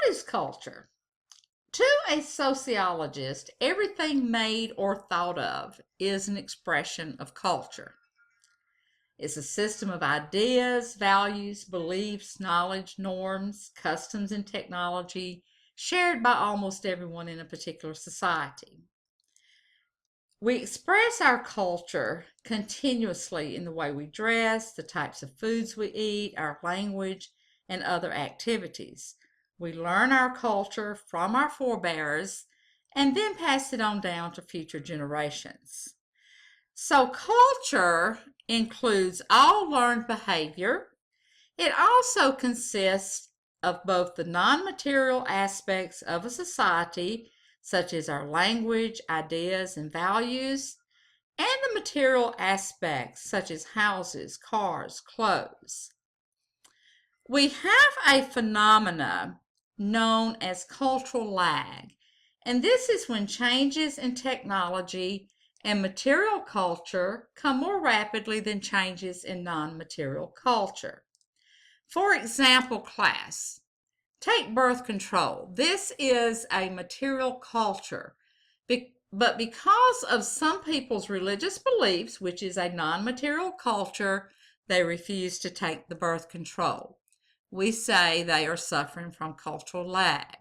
is culture? To a sociologist, everything made or thought of is an expression of culture. It's a system of ideas, values, beliefs, knowledge, norms, customs, and technology shared by almost everyone in a particular society. We express our culture continuously in the way we dress, the types of foods we eat, our language, and other activities. We learn our culture from our forebears and then pass it on down to future generations. So, culture includes all learned behavior. It also consists of both the non material aspects of a society, such as our language, ideas, and values, and the material aspects, such as houses, cars, clothes. We have a phenomena known as cultural lag, and this is when changes in technology and material culture come more rapidly than changes in non-material culture. For example, class, take birth control. This is a material culture, but because of some people's religious beliefs, which is a non-material culture, they refuse to take the birth control. We say they are suffering from cultural lag.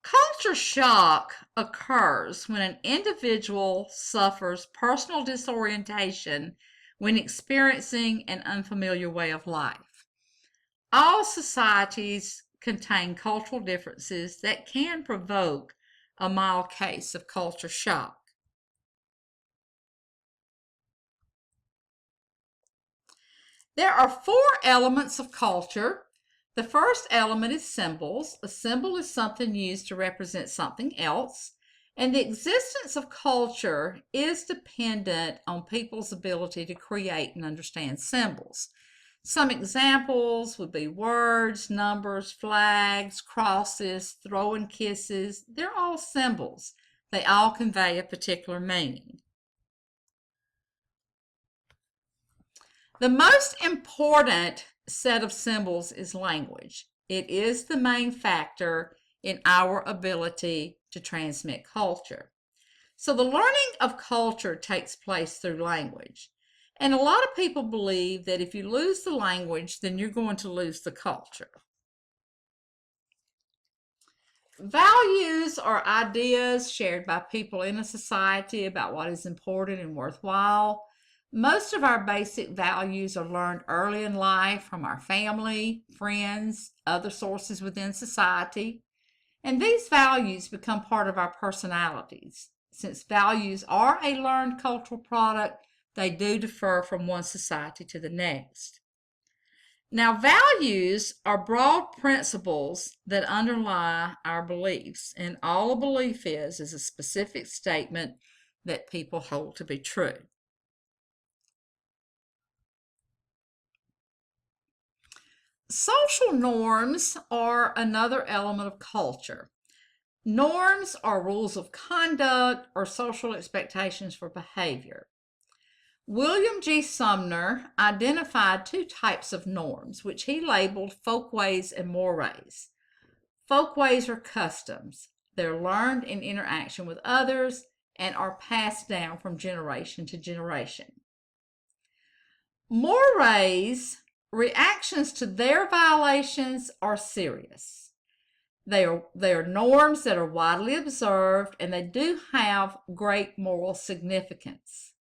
Culture shock occurs when an individual suffers personal disorientation when experiencing an unfamiliar way of life. All societies contain cultural differences that can provoke a mild case of culture shock. There are four elements of culture. The first element is symbols. A symbol is something used to represent something else, and the existence of culture is dependent on people's ability to create and understand symbols. Some examples would be words, numbers, flags, crosses, throwing kisses. They're all symbols. They all convey a particular meaning. The most important set of symbols is language. It is the main factor in our ability to transmit culture. So the learning of culture takes place through language. And a lot of people believe that if you lose the language, then you're going to lose the culture. Values are ideas shared by people in a society about what is important and worthwhile. Most of our basic values are learned early in life from our family, friends, other sources within society, and these values become part of our personalities. Since values are a learned cultural product, they do differ from one society to the next. Now, values are broad principles that underlie our beliefs, and all a belief is a specific statement that people hold to be true. Social norms are another element of culture. Norms are rules of conduct or social expectations for behavior. William G. Sumner identified two types of norms, which he labeled folkways and mores. Folkways are customs. They're learned in interaction with others and are passed down from generation to generation. Mores, reactions to their violations, are serious. They are norms that are widely observed, and they do have great moral significance.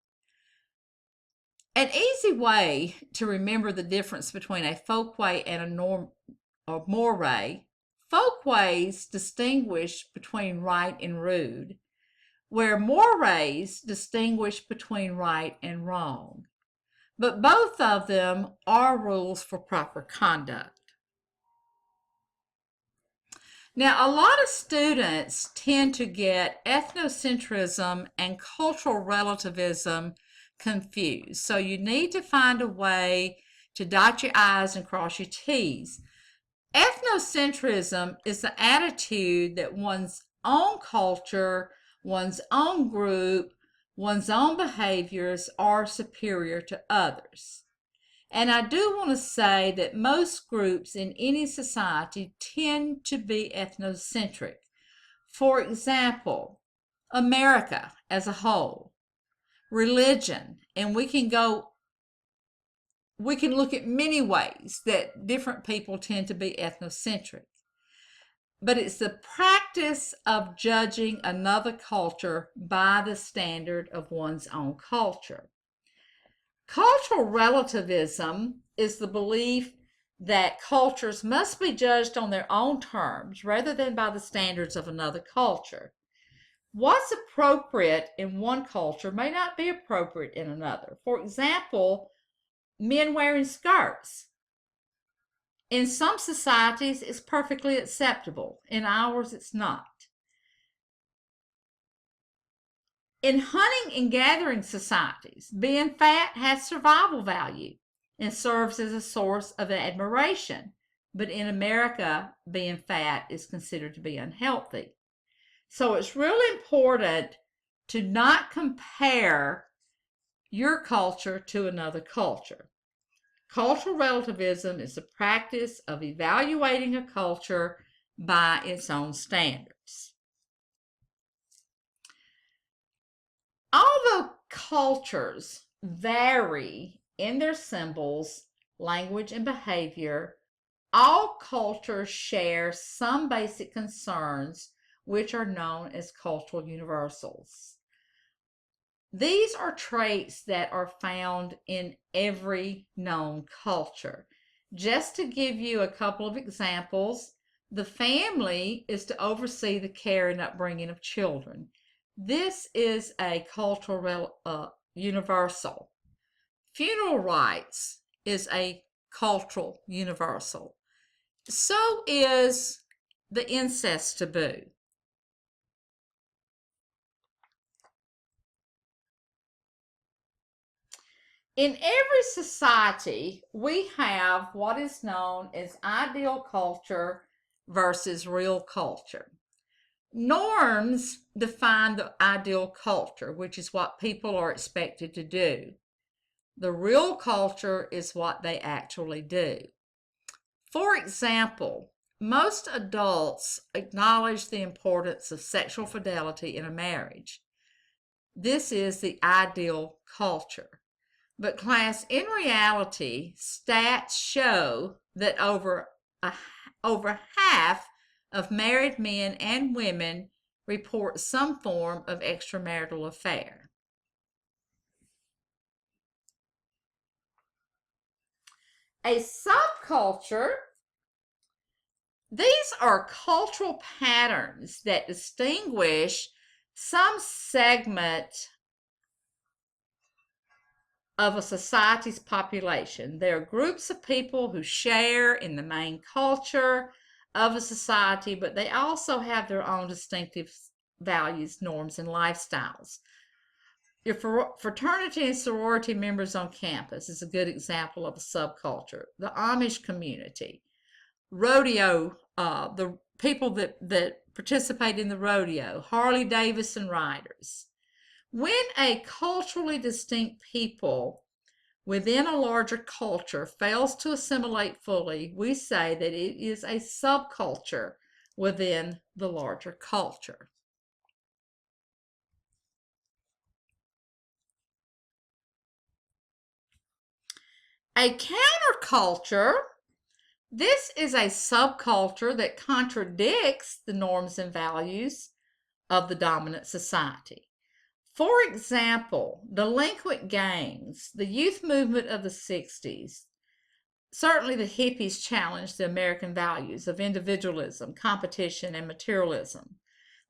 An easy way to remember the difference between a folkway and a norm or more: folkways distinguish between right and rude, where mores distinguish between right and wrong. But both of them are rules for proper conduct. Now, a lot of students tend to get ethnocentrism and cultural relativism confused. So you need to find a way to dot your I's and cross your T's. Ethnocentrism is the attitude that one's own culture, one's own group, one's own behaviors are superior to others. And I do want to say that most groups in any society tend to be ethnocentric. For example, America as a whole, religion, and we can look at many ways that different people tend to be ethnocentric. But it's the practice of judging another culture by the standard of one's own culture. Cultural relativism is the belief that cultures must be judged on their own terms rather than by the standards of another culture. What's appropriate in one culture may not be appropriate in another. For example, men wearing skirts. In some societies, it's perfectly acceptable. In ours, it's not. In hunting and gathering societies, being fat has survival value and serves as a source of admiration. But in America, being fat is considered to be unhealthy. So it's really important to not compare your culture to another culture. Cultural relativism is the practice of evaluating a culture by its own standards. Although cultures vary in their symbols, language, and behavior, all cultures share some basic concerns which are known as cultural universals. These are traits that are found in every known culture. Just to give you a couple of examples, the family is to oversee the care and upbringing of children. This is a cultural universal. Funeral rites is a cultural universal. So is the incest taboo. In every society, we have what is known as ideal culture versus real culture. Norms define the ideal culture, which is what people are expected to do. The real culture is what they actually do. For example, most adults acknowledge the importance of sexual fidelity in a marriage. This is the ideal culture. But class, in reality, stats show that over half of married men and women report some form of extramarital affair. A subculture, these are cultural patterns that distinguish some segment of a society's population. There are groups of people who share in the main culture of a society, but they also have their own distinctive values, norms, and lifestyles. Your fraternity and sorority members on campus is a good example of a subculture. The Amish community, rodeo, the people that participate in the rodeo, Harley Davidson riders. When a culturally distinct people within a larger culture fails to assimilate fully, we say that it is a subculture within the larger culture. A counterculture, this is a subculture that contradicts the norms and values of the dominant society. For example, delinquent gangs, the youth movement of the 60s, certainly the hippies challenged the American values of individualism, competition, and materialism.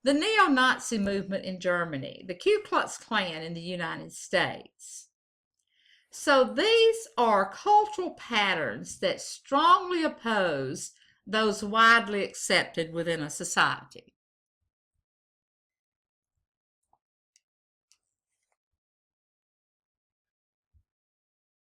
The neo-Nazi movement in Germany, the Ku Klux Klan in the United States. So these are cultural patterns that strongly oppose those widely accepted within a society.